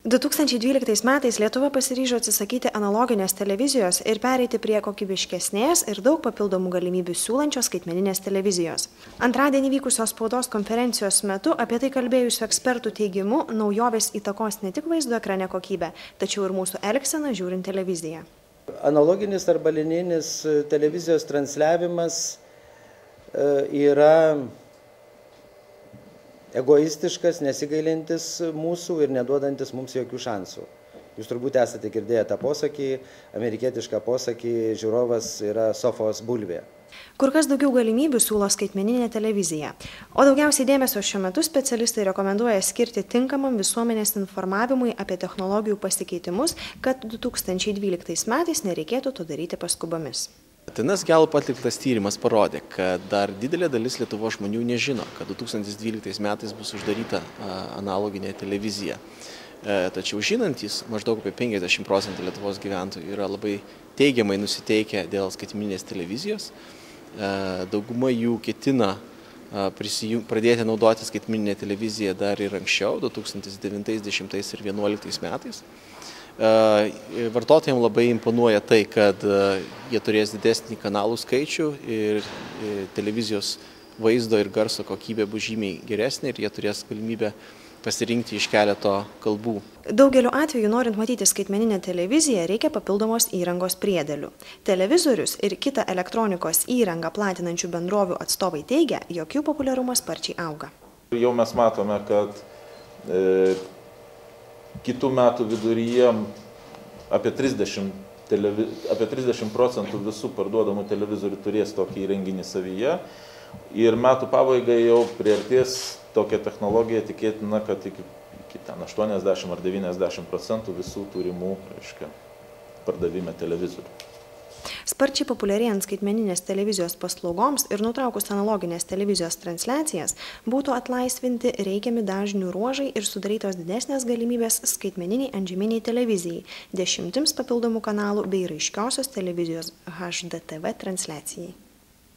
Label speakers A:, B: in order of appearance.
A: 2012 metais Lietuva pasiryžo atsisakyti analoginės televizijos ir pereiti prie kokybiškesnės ir daug papildomų galimybių siūlančios skaitmeninės televizijos. Antradienį vykusios spaudos konferencijos metu apie tai kalbėjusių ekspertų teigimu naujovės įtakos ne tik vaizdo ekrane kokybę, tačiau ir mūsų elgseną žiūrint televiziją.
B: Analoginis arba linijinis televizijos transliavimas yra egoistiškas, nesigailintis mūsų ir neduodantis mums jokių šansų. Jūs turbūt esate girdėję tą posakį, amerikietišką posakį, žiūrovas yra sofos bulvė.
A: Kur kas daugiau galimybių siūlo skaitmeninė televizija, o daugiausiai dėmesio šiuo metu specialistai rekomenduoja skirti tinkamam visuomenės informavimui apie technologijų pasikeitimus, kad 2012 metais nereikėtų to daryti paskubomis.
C: TNS Gallup atliktas tyrimas parodė, kad dar didelė dalis Lietuvos žmonių nežino, kad 2012 metais bus uždaryta analoginė televizija. Tačiau žinantys, maždaug apie 50% Lietuvos gyventojų yra labai teigiamai nusiteikę dėl skaitmeninės televizijos. Dauguma jų ketina pradėti naudoti skaitmeninę televiziją dar ir anksčiau, 2009, 2010 ir 2011 metais. Vartotojams labai imponuoja tai, kad jie turės didesnį kanalų skaičių ir televizijos vaizdo ir garso kokybė bus žymiai geresnė ir jie turės galimybę pasirinkti iš keleto kalbų.
A: Daugeliu atveju, norint matyti skaitmeninę televiziją, reikia papildomos įrangos priedėlių. Televizorius ir kitą elektronikos įrangą platinančių bendrovių atstovai teigia, jog jų populiarumas sparčiai auga.
D: Jau mes matome, kad kitų metų viduryje apie 30% visų parduodamų televizorių turės tokį įrenginį savyje ir metų pabaigai jau priartės tokia technologija, tikėtina, kad iki 80 ar 90% visų turimų pardavime televizorių.
A: Sparčiai populiarėjant skaitmeninės televizijos paslaugoms ir nutraukus analoginės televizijos transliacijas, būtų atlaisvinti reikiami dažnių ruožai ir sudarytos didesnės galimybės skaitmeniniai antžeminiai televizijai, 10 papildomų kanalų bei raiškiosios televizijos HDTV transliacijai.